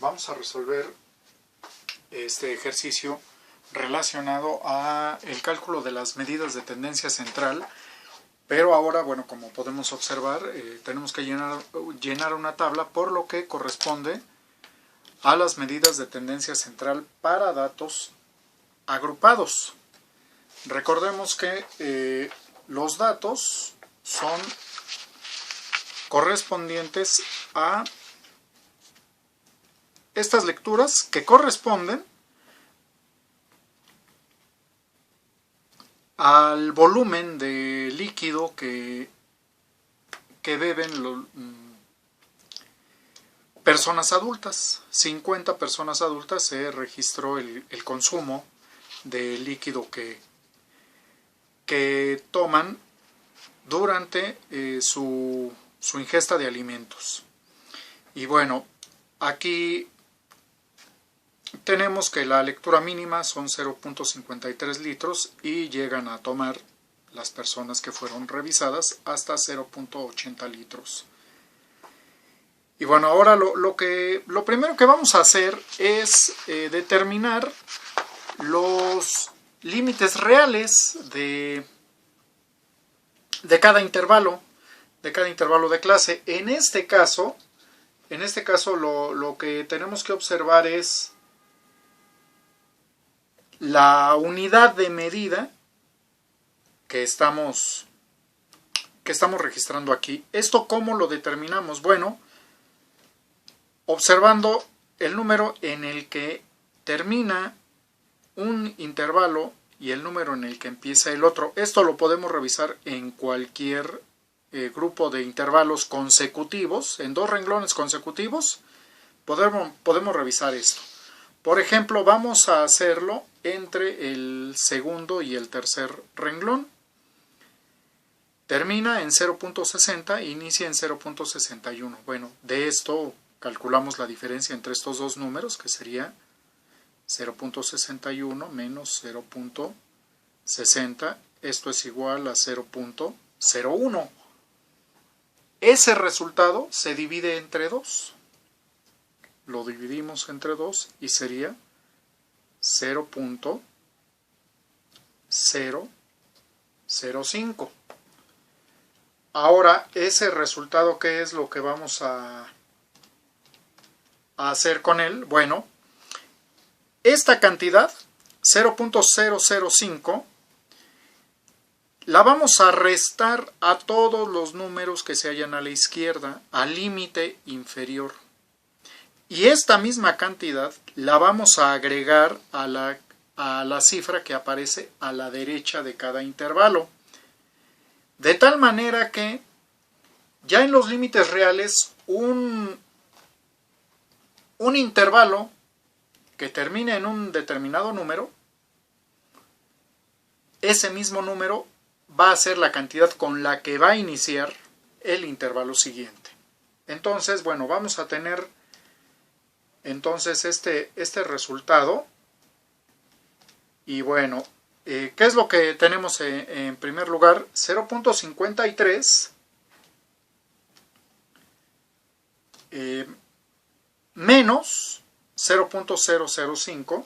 vamos a resolver este ejercicio relacionado a el cálculo de las medidas de tendencia central, pero ahora, bueno, como podemos observar, tenemos que llenar una tabla por lo que corresponde a las medidas de tendencia central para datos agrupados. Recordemos que los datos son correspondientes a estas lecturas que corresponden al volumen de líquido que beben personas adultas. 50 personas adultas se registró el consumo de líquido que toman durante su ingesta de alimentos. Y bueno, aquí tenemos que la lectura mínima son 0.53 litros y llegan a tomar las personas que fueron revisadas hasta 0.80 litros. Y bueno, ahora lo primero que vamos a hacer es determinar los límites reales de cada intervalo de clase. En este caso lo que tenemos que observar es la unidad de medida que estamos registrando aquí. ¿Esto cómo lo determinamos? Bueno, observando el número en el que termina un intervalo y el número en el que empieza el otro. Esto lo podemos revisar en cualquier grupo de intervalos consecutivos, en dos renglones consecutivos, podemos revisar esto. Por ejemplo, vamos a hacerlo entre el segundo y el tercer renglón. Termina en 0.60 e inicia en 0.61. Bueno, de esto calculamos la diferencia entre estos dos números, que sería 0.61 menos 0.60. Esto es igual a 0.01. Ese resultado se divide entre 2. Lo dividimos entre 2 y sería 0.005. Ahora, ese resultado, ¿qué es lo que vamos a hacer con él? Bueno, esta cantidad, 0.005, la vamos a restar a todos los números que se hallan a la izquierda, al límite inferior. Y esta misma cantidad la vamos a agregar a la cifra que aparece a la derecha de cada intervalo. De tal manera que ya en los límites reales un intervalo que termine en un determinado número, ese mismo número va a ser la cantidad con la que va a iniciar el intervalo siguiente. Entonces, bueno, vamos a tener entonces este resultado. Y bueno, ¿qué es lo que tenemos en primer lugar? 0.53 menos 0.005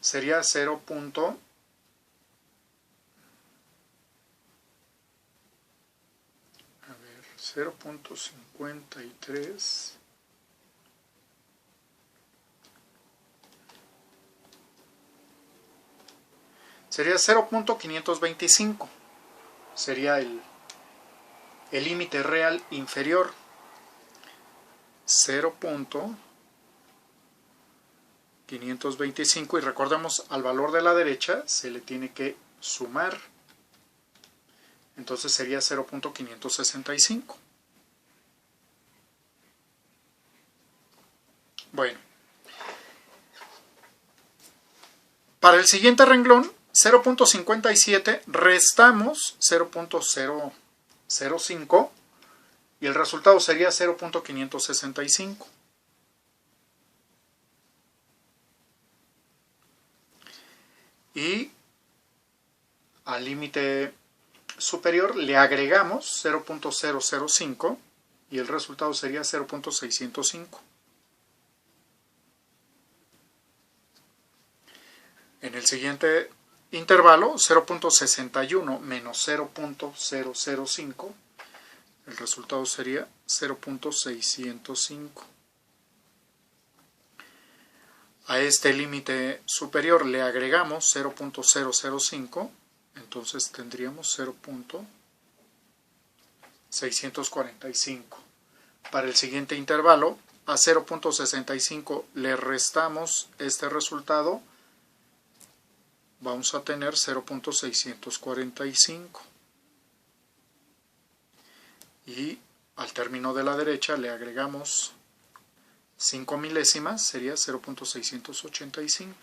sería 0.53 sería 0.525. Sería el límite real inferior. 0.525, y recordemos, al valor de la derecha se le tiene que sumar. Entonces sería 0.565. Bueno, para el siguiente renglón, 0.57, restamos 0.005 y el resultado sería 0.565. Y al límite superior le agregamos 0.005 y el resultado sería 0.605. En el siguiente intervalo, 0.61 menos 0.005, el resultado sería 0.605. A este límite superior le agregamos 0.005, entonces tendríamos 0.645. Para el siguiente intervalo, a 0.65 le restamos este resultado, vamos a tener 0.645. Y al término de la derecha le agregamos 5 milésimas, sería 0.685.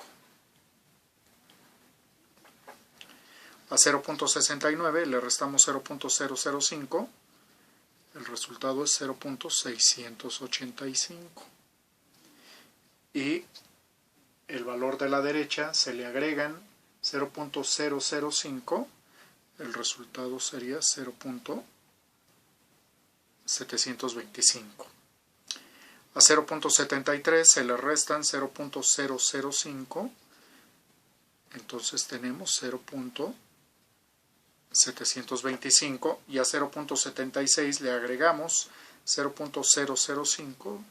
A 0.69 le restamos 0.005, el resultado es 0.685. Y el valor de la derecha se le agregan 0.005, el resultado sería 0.725. A 0.73 se le restan 0.005, entonces tenemos 0.725, y a 0.76 le agregamos 0.005,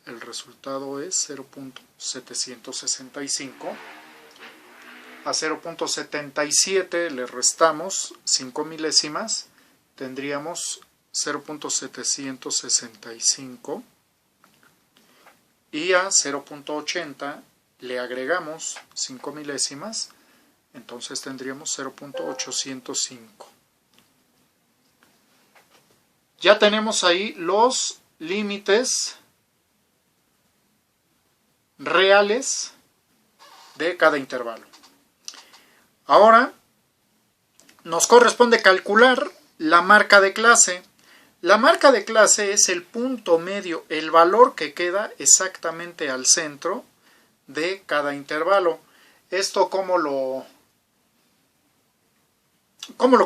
el resultado es 0.765. A 0.77 le restamos 5 milésimas, tendríamos 0.765, y a 0.80 le agregamos 5 milésimas, entonces tendríamos 0.805. Ya tenemos ahí los límites reales de cada intervalo. Ahora nos corresponde calcular la marca de clase. La marca de clase es el punto medio, el valor que queda exactamente al centro de cada intervalo. ¿Esto cómo lo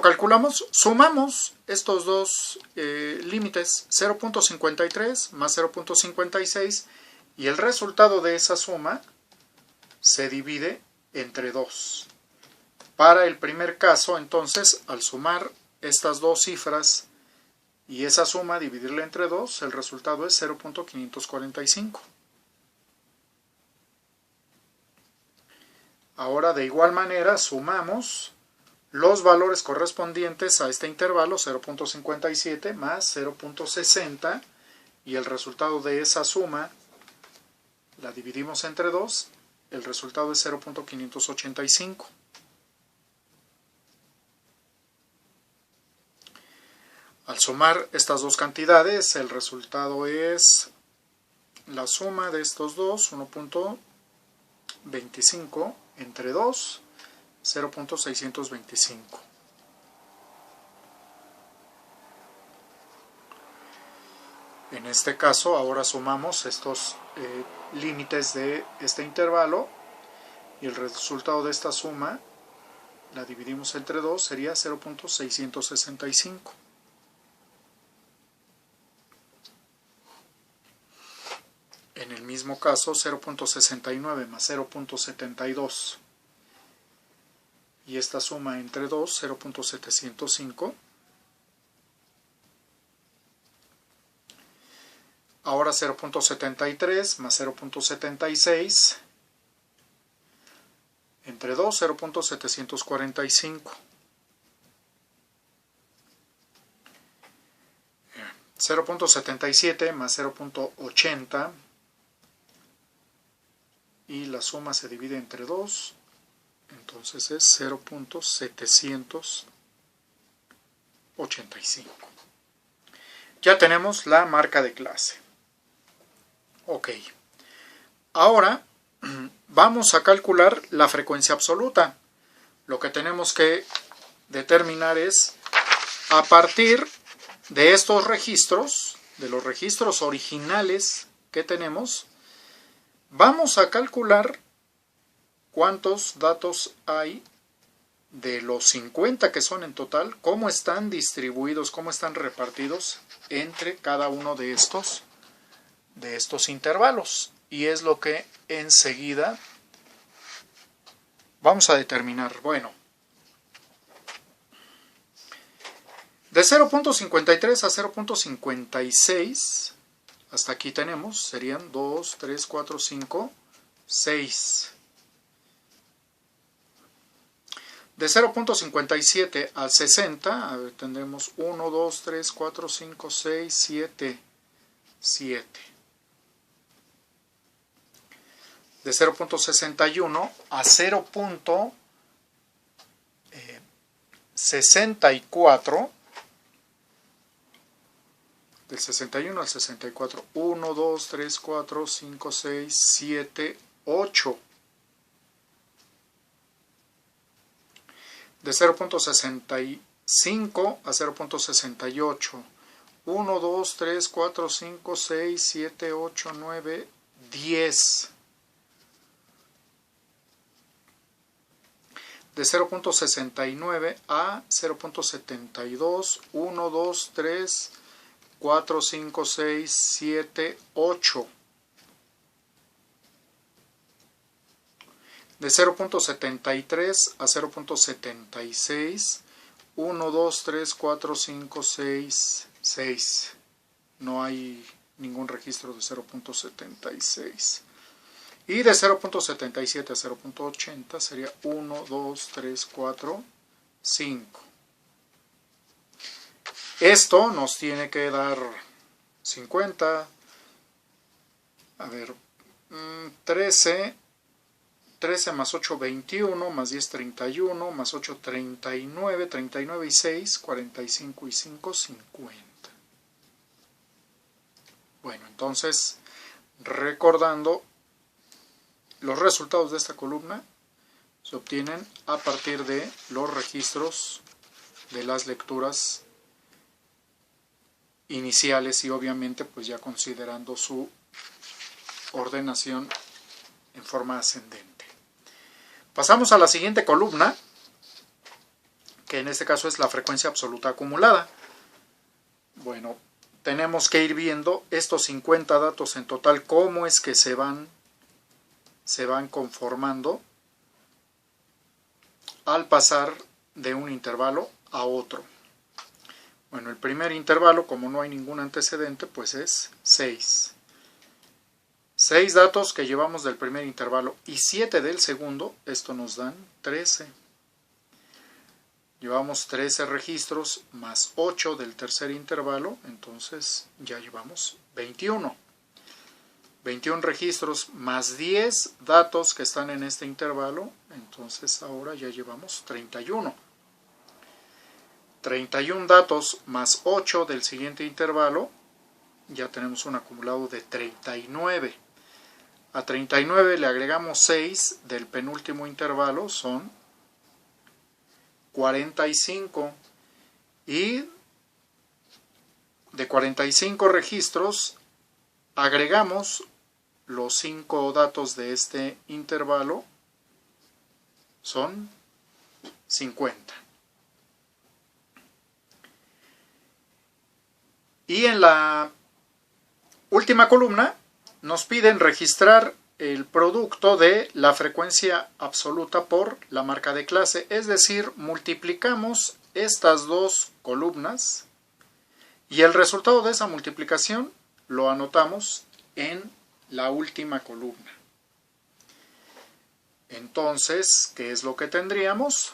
calculamos? Sumamos estos dos límites, 0.53 más 0.56, y el resultado de esa suma se divide entre 2. Para el primer caso, entonces, al sumar estas dos cifras y esa suma dividirla entre 2, el resultado es 0.545. Ahora, de igual manera, sumamos los valores correspondientes a este intervalo, 0.57 más 0.60, y el resultado de esa suma la dividimos entre 2, el resultado es 0.585. Al sumar estas dos cantidades, el resultado es la suma de estos dos, 1.25 entre 2, 0.625. En este caso, ahora sumamos estos límites de este intervalo, y el resultado de esta suma la dividimos entre 2, sería 0.665. En el mismo caso, 0.69 más 0.72, y esta suma entre 2, 0.705. Ahora 0.73 más 0.76, entre 2, 0.745. 0.77 más 0.80, y la suma se divide entre 2, entonces es 0.785. Ya tenemos la marca de clase. Ok. Ahora vamos a calcular la frecuencia absoluta. Lo que tenemos que determinar es, a partir de estos registros, de los registros originales que tenemos, vamos a calcular cuántos datos hay de los 50 que son en total, cómo están distribuidos, cómo están repartidos entre cada uno de estos intervalos. Y es lo que enseguida vamos a determinar. Bueno, de 0.53 a 0.56, hasta aquí tenemos, serían 2, 3, 4, 5, 6. De 0.57 a 60, a ver, tendremos 1, 2, 3, 4, 5, 6, 7, 7. De 0.61 a 0.64, del 61 al 64, 1, 2, 3, 4, 5, 6, 7, 8. De 0.65 a 0.68, 1, 2, 3, 4, 5, 6, 7, 8, 9, 10. De 0.69 a 0.72, 1, 2, 3, 4, 5, 6, 7, 8. De 0.73 a 0.76, 1, 2, 3, 4, 5, 6, 6. No hay ningún registro de 0.76. Y de 0.77 a 0.80 sería 1, 2, 3, 4, 5. Esto nos tiene que dar 50, a ver, 13 más 8, 21, más 10, 31, más 8, 39, 39 y 6, 45 y 5, 50. Bueno, entonces, recordando, los resultados de esta columna se obtienen a partir de los registros de las lecturas iniciales y obviamente pues ya considerando su ordenación en forma ascendente. Pasamos a la siguiente columna, que en este caso es la frecuencia absoluta acumulada. Bueno, tenemos que ir viendo estos 50 datos en total, cómo es que se van conformando al pasar de un intervalo a otro. Bueno, el primer intervalo, como no hay ningún antecedente, pues es 6. 6 datos que llevamos del primer intervalo y 7 del segundo, esto nos dan 13. Llevamos 13 registros más 8 del tercer intervalo, entonces ya llevamos 21. 21 registros más 10 datos que están en este intervalo, entonces ahora ya llevamos 31. 31 datos más 8 del siguiente intervalo, ya tenemos un acumulado de 39. A 39 le agregamos 6 del penúltimo intervalo, son 45. Y de 45 registros agregamos los 5 datos de este intervalo, son 50. Y en la última columna nos piden registrar el producto de la frecuencia absoluta por la marca de clase, es decir, multiplicamos estas dos columnas y el resultado de esa multiplicación lo anotamos en la última columna. Entonces, ¿qué es lo que tendríamos?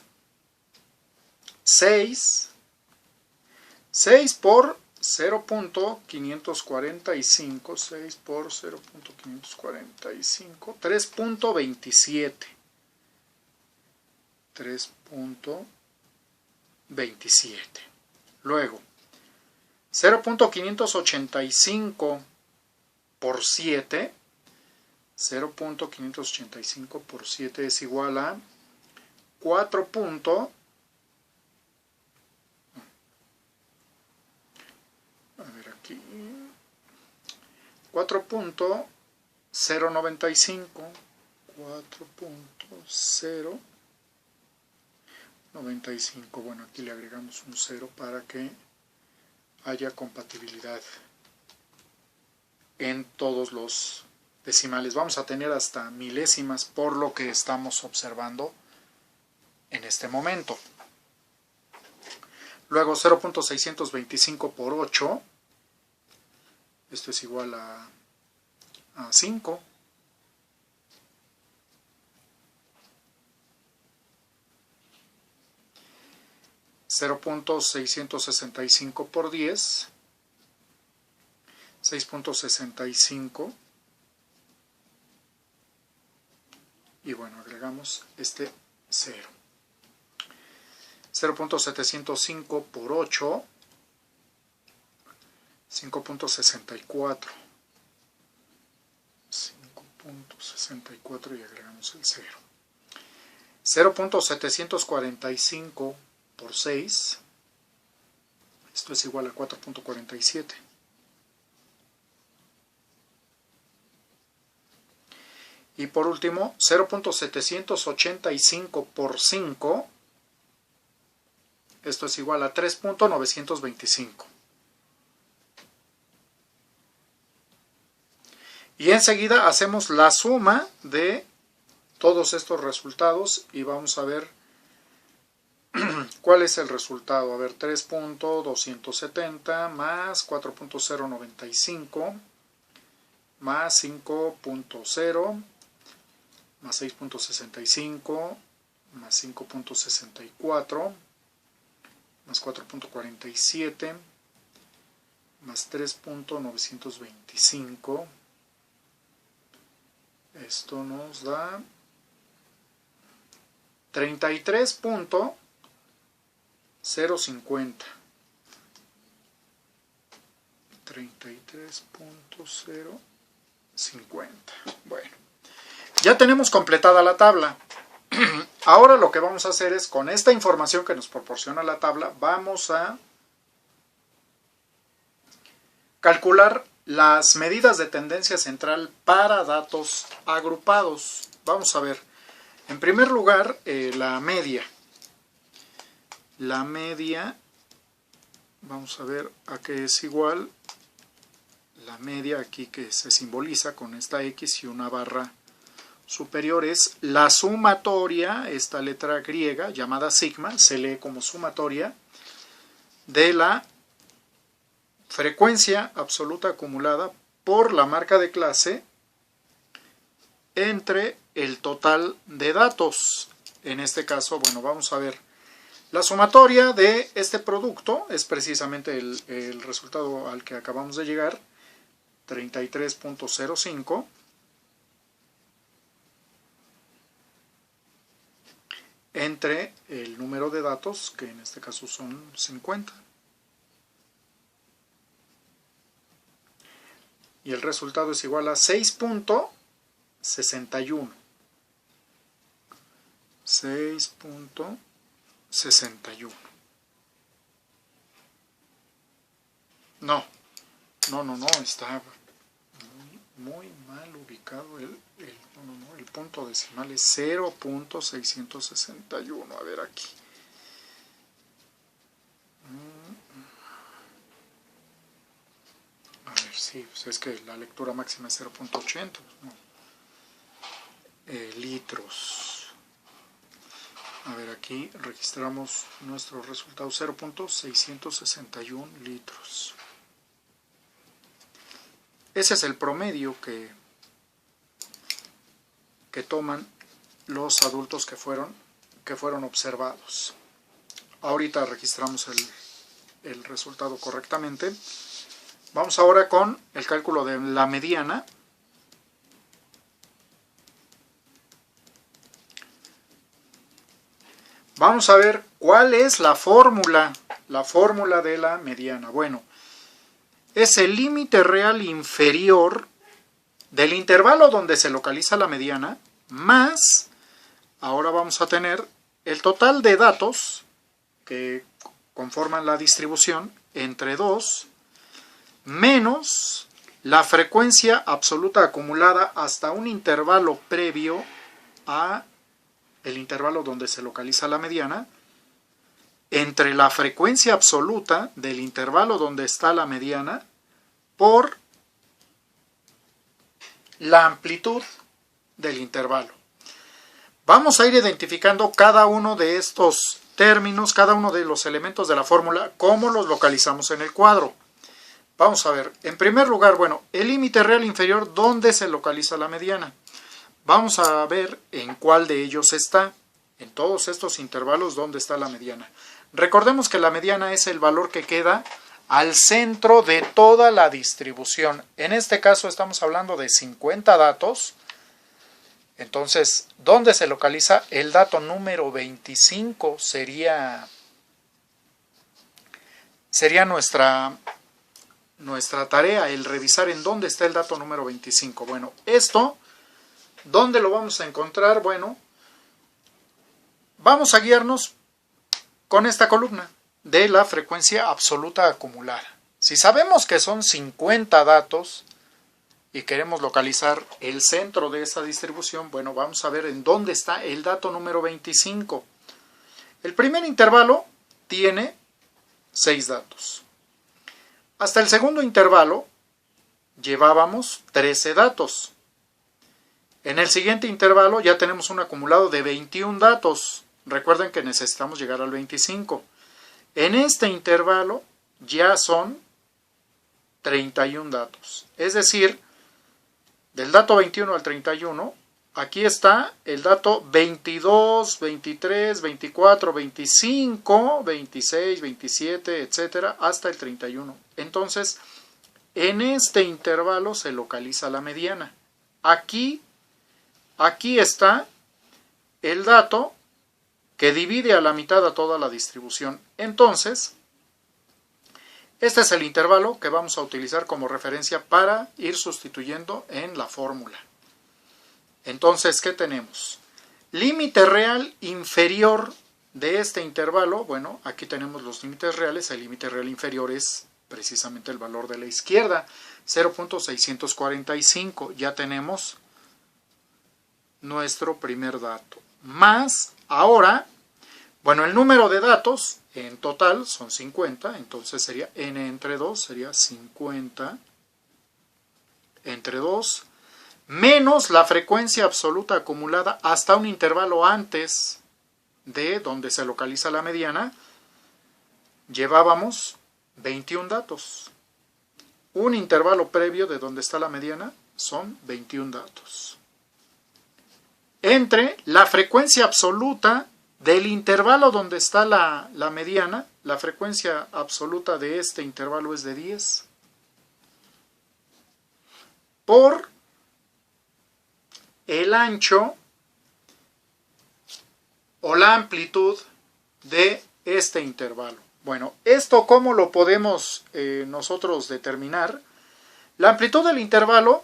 6 por 0.545, 6 por 0.545, 3.27. 3.27. Luego, 0.585 por 7. 0.585 por 7 es igual a 4. A ver aquí. 4.095. 4.0 95. Bueno, aquí le agregamos un 0 para que haya compatibilidad en todos los decimales. Vamos a tener hasta milésimas por lo que estamos observando en este momento. Luego 0.625 por 8. Esto es igual a 5. .665 por 10, 6.65, y bueno, agregamos este 0. 0.705 por 8, 5.64, 5.64 y agregamos el 0. 0.745 por 6, esto es igual a 4.47. Y por último, 0.785 por 5, esto es igual a 3.925. Y enseguida hacemos la suma de todos estos resultados y vamos a ver ¿cuál es el resultado? A ver, 3.270 más 4.095 más 5.0 más 6.65 más 5.64 más 4.47 más 3.925. Esto nos da 33.050. 33.050. Bueno, ya tenemos completada la tabla. Ahora lo que vamos a hacer es, con esta información que nos proporciona la tabla, vamos a calcular las medidas de tendencia central para datos agrupados. Vamos a ver, en primer lugar, la media. La media, vamos a ver a qué es igual. La media aquí que se simboliza con esta X y una barra superior es la sumatoria, esta letra griega llamada sigma, se lee como sumatoria, de la frecuencia absoluta acumulada por la marca de clase entre el total de datos. En este caso, bueno, vamos a ver. La sumatoria de este producto es precisamente el resultado al que acabamos de llegar, 33.05, entre el número de datos, que en este caso son 50. Y el resultado es igual a 6.61. 6.61. No, está muy mal ubicado el punto decimal es 0.661. A ver aquí. A ver, sí, pues es que la lectura máxima es 0.80. No. Litros. A ver, aquí registramos nuestro resultado, 0.661 litros. Ese es el promedio que toman los adultos que fueron observados. Ahorita registramos el resultado correctamente. Vamos ahora con el cálculo de la mediana. Vamos a ver cuál es la fórmula de la mediana. Bueno, es el límite real inferior del intervalo donde se localiza la mediana, más, ahora vamos a tener el total de datos que conforman la distribución entre 2, menos la frecuencia absoluta acumulada hasta un intervalo previo a el intervalo donde se localiza la mediana, entre la frecuencia absoluta del intervalo donde está la mediana por la amplitud del intervalo. Vamos a ir identificando cada uno de estos términos, cada uno de los elementos de la fórmula, cómo los localizamos en el cuadro. Vamos a ver, en primer lugar, bueno, el límite real inferior, ¿dónde se localiza la mediana? Vamos a ver en cuál de ellos está, en todos estos intervalos, ¿dónde está la mediana? Recordemos que la mediana es el valor que queda al centro de toda la distribución. En este caso estamos hablando de 50 datos. Entonces, ¿dónde se localiza? El dato número 25 sería nuestra tarea, el revisar en dónde está el dato número 25. Bueno, esto, ¿dónde lo vamos a encontrar? Bueno, vamos a guiarnos con esta columna de la frecuencia absoluta acumulada. Si sabemos que son 50 datos y queremos localizar el centro de esa distribución, bueno, vamos a ver en dónde está el dato número 25. El primer intervalo tiene 6 datos. Hasta el segundo intervalo llevábamos 13 datos. En el siguiente intervalo ya tenemos un acumulado de 21 datos. Recuerden que necesitamos llegar al 25. En este intervalo ya son 31 datos. Es decir, del dato 21 al 31, aquí está el dato 22, 23, 24, 25, 26, 27, etcétera, hasta el 31. Entonces, en este intervalo se localiza la mediana. Aquí está el dato que divide a la mitad a toda la distribución. Entonces, este es el intervalo que vamos a utilizar como referencia para ir sustituyendo en la fórmula. Entonces, ¿qué tenemos? Límite real inferior de este intervalo. Bueno, aquí tenemos los límites reales. El límite real inferior es precisamente el valor de la izquierda, 0.645. Ya tenemos nuestro primer dato. Más, ahora, bueno, el número de datos en total son 50, entonces sería n entre 2, sería 50 entre 2, menos la frecuencia absoluta acumulada hasta un intervalo antes de donde se localiza la mediana, llevábamos 21 datos. Un intervalo previo de donde está la mediana son 21 datos. Entre la frecuencia absoluta del intervalo donde está la mediana, la frecuencia absoluta de este intervalo es de 10, por el ancho o la amplitud de este intervalo. Bueno, ¿esto cómo lo podemos nosotros determinar? La amplitud del intervalo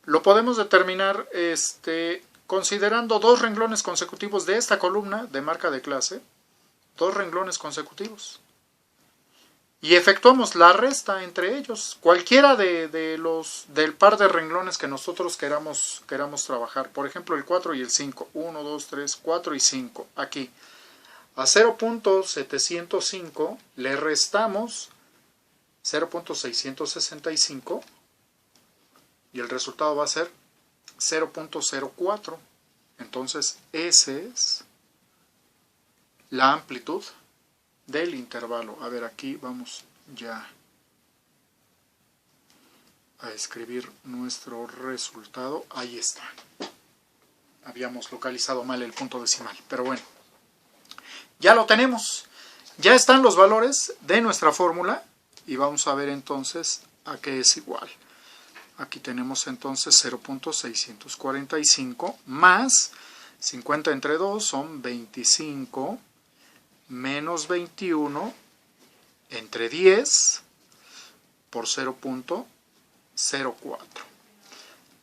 lo podemos determinar considerando dos renglones consecutivos de esta columna de marca de clase, dos renglones consecutivos. Y efectuamos la resta entre ellos, cualquiera del par de renglones que nosotros queramos trabajar. Por ejemplo, el 4 y el 5. 1, 2, 3, 4 y 5. Aquí. A 0.705 le restamos 0.665 y el resultado va a ser 0.04. Entonces, esa es la amplitud del intervalo. A ver, aquí vamos ya a escribir nuestro resultado. Ahí está. Habíamos localizado mal el punto decimal, pero bueno. Ya lo tenemos. Ya están los valores de nuestra fórmula y vamos a ver entonces a qué es igual. Aquí tenemos entonces 0.645 más 50 entre 2 son 25 menos 21 entre 10 por 0.04.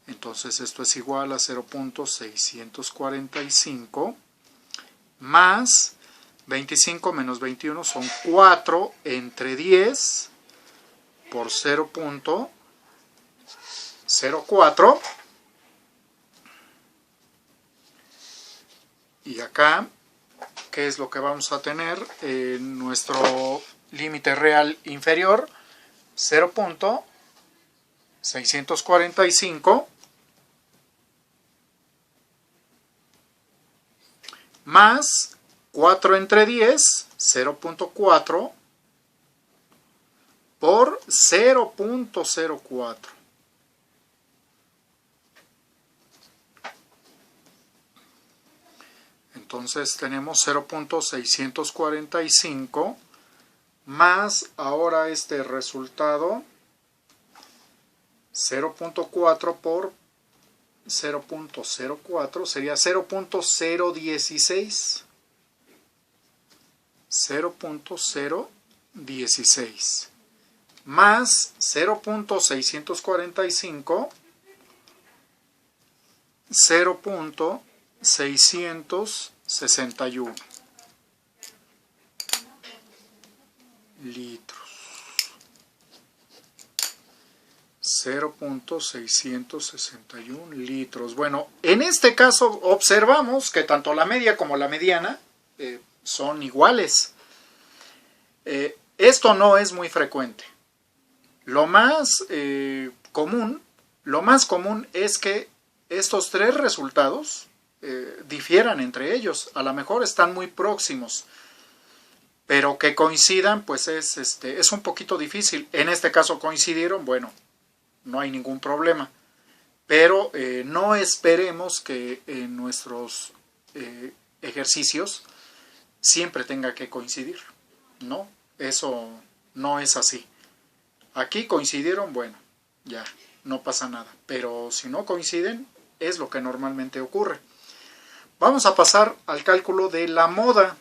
Entonces esto es igual a 0.645 más 25 menos 21 son 4 entre 10 por 0.04. Y acá ¿qué es lo que vamos a tener? Nuestro límite real inferior, 0.645 más 4 entre 10, 0.4 por 0.04. Entonces tenemos 0.645 más ahora este resultado 0.4 por 0.04 sería 0.016. 0.016 más 0.645 0.661 litros. 0.661 litros. Bueno, en este caso observamos que tanto la media como la mediana son iguales. Esto no es muy frecuente. Lo más común es que estos tres resultados difieran entre ellos. A lo mejor están muy próximos, pero que coincidan pues es un poquito difícil. En este caso coincidieron, bueno, no hay ningún problema, pero no esperemos que en nuestros ejercicios siempre tenga que coincidir. No, eso no es así. Aquí coincidieron, bueno, ya, no pasa nada, pero si no coinciden, es lo que normalmente ocurre. Vamos a pasar al cálculo de la moda.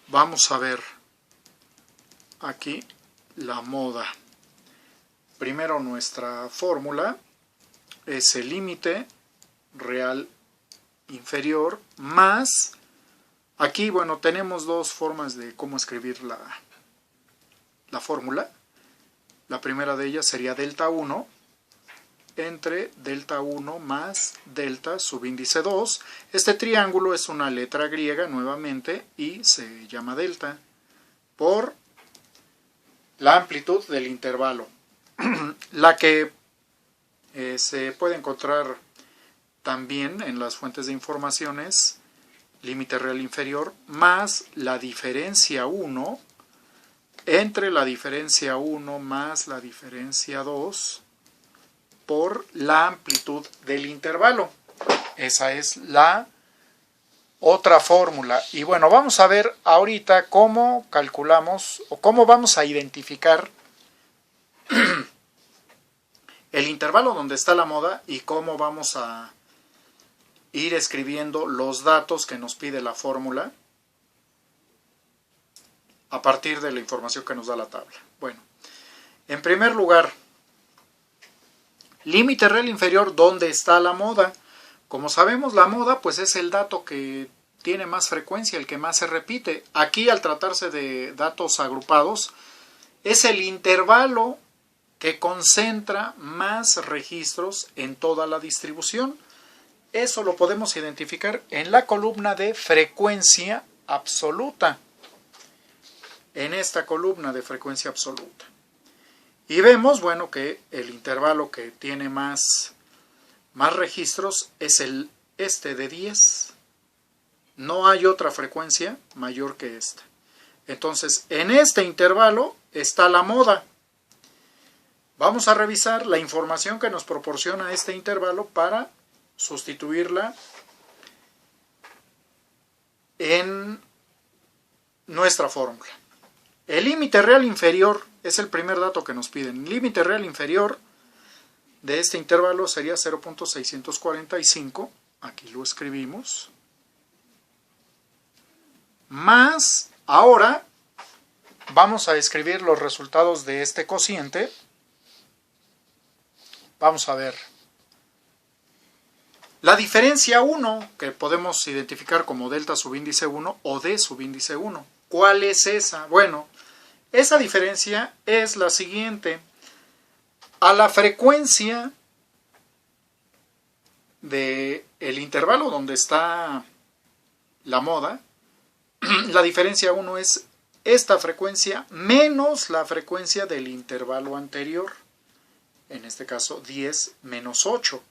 Vamos a ver aquí la moda. Primero nuestra fórmula es el límite real inferior más, aquí bueno tenemos dos formas de cómo escribir la fórmula. La primera de ellas sería delta 1 entre delta 1 más delta subíndice 2. Este triángulo es una letra griega nuevamente y se llama delta por la amplitud del intervalo. La que se puede encontrar también en las fuentes de información es límite real inferior más la diferencia 1 entre la diferencia 1 más la diferencia 2 por la amplitud del intervalo. Esa es la otra fórmula. Y bueno, vamos a ver ahorita cómo calculamos o cómo vamos a identificar el intervalo donde está la moda y cómo vamos a ir escribiendo los datos que nos pide la fórmula a partir de la información que nos da la tabla. Bueno, en primer lugar, límite real inferior, ¿dónde está la moda? Como sabemos, la moda pues es el dato que tiene más frecuencia, el que más se repite. Aquí, al tratarse de datos agrupados, es el intervalo que concentra más registros en toda la distribución. Eso lo podemos identificar en la columna de frecuencia absoluta. En esta columna de frecuencia absoluta. Y vemos, bueno, que el intervalo que tiene más registros es el de 10. No hay otra frecuencia mayor que esta. Entonces, en este intervalo está la moda. Vamos a revisar la información que nos proporciona este intervalo para sustituirla en nuestra fórmula. El límite real inferior es el primer dato que nos piden. El límite real inferior de este intervalo sería 0.645. Aquí lo escribimos. Más, ahora vamos a escribir los resultados de este cociente. Vamos a ver. La diferencia 1, que podemos identificar como delta subíndice 1 o D subíndice 1. ¿Cuál es esa? Bueno, esa diferencia es la siguiente. A la frecuencia del intervalo donde está la moda, la diferencia 1 es esta frecuencia menos la frecuencia del intervalo anterior, en este caso 10 menos 8.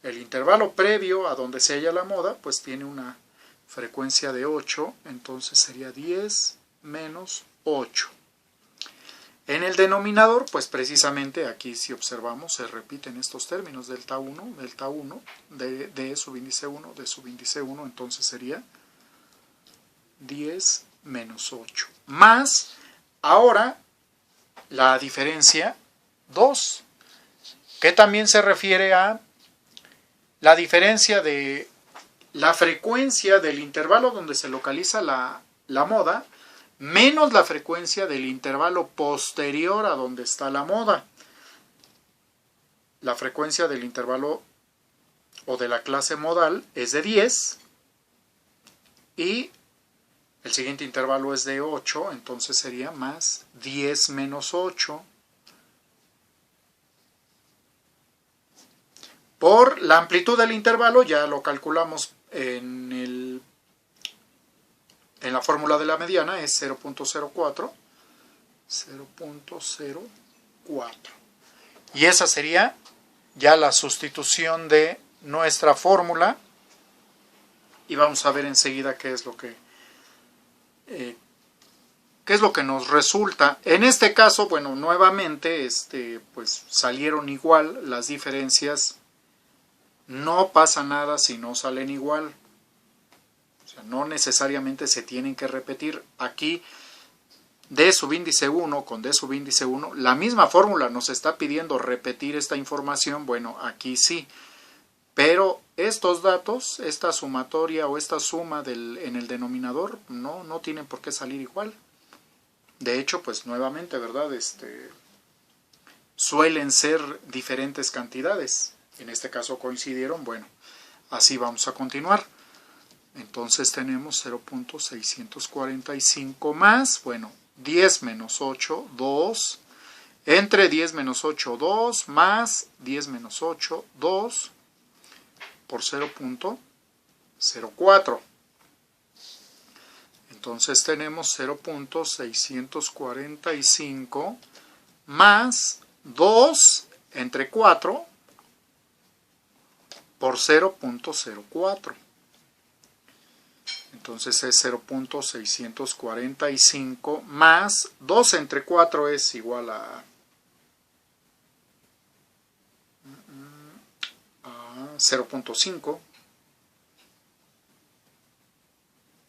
El intervalo previo a donde se halla la moda, pues tiene una frecuencia de 8, entonces sería 10 menos 8. En el denominador, pues precisamente aquí si observamos se repiten estos términos, delta 1, de subíndice 1, de subíndice 1, entonces sería 10 menos 8. Más, ahora, la diferencia 2, que también se refiere a la diferencia de la frecuencia del intervalo donde se localiza la moda, menos la frecuencia del intervalo posterior a donde está la moda. La frecuencia del intervalo o de la clase modal es de 10 y el siguiente intervalo es de 8, entonces sería más 10 menos 8 por la amplitud del intervalo, ya lo calculamos en la fórmula de la mediana, es 0.04, y esa sería ya la sustitución de nuestra fórmula, y vamos a ver enseguida qué es lo que nos resulta. En este caso, bueno, nuevamente pues salieron igual las diferencias. No pasa nada si no salen igual. O sea, no necesariamente se tienen que repetir. Aquí, D subíndice 1 con D subíndice 1, la misma fórmula nos está pidiendo repetir esta información. Bueno, aquí sí. Pero estos datos, esta sumatoria o esta suma en el denominador, no tienen por qué salir igual. De hecho, pues nuevamente, ¿verdad? Suelen ser diferentes cantidades. En este caso coincidieron, bueno, así vamos a continuar. Entonces tenemos 0.645 más, bueno, 10 menos 8, 2, entre 10 menos 8, 2, más 10 menos 8, 2, por 0.04. Entonces tenemos 0.645 más 2 entre 4 por 0.04. Entonces es 0.645 más 2 entre 4 es igual a 0.5.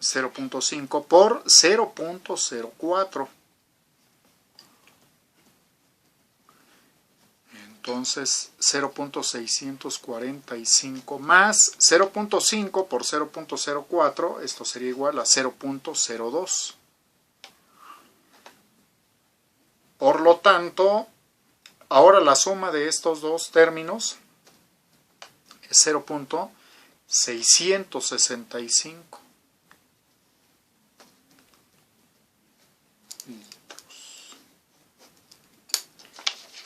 0.5 por 0.04. Entonces 0.645 más 0.5 por 0.04, esto sería igual a 0.02. Por lo tanto, ahora la suma de estos dos términos es 0.665.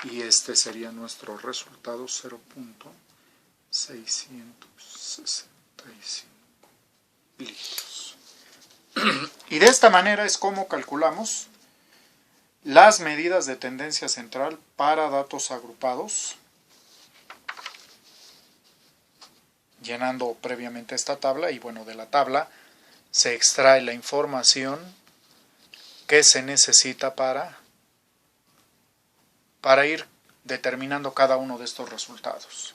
Y este sería nuestro resultado, 0.665 litros. Y de esta manera es como calculamos las medidas de tendencia central para datos agrupados, llenando previamente esta tabla, y bueno, de la tabla se extrae la información que se necesita para ir determinando cada uno de estos resultados.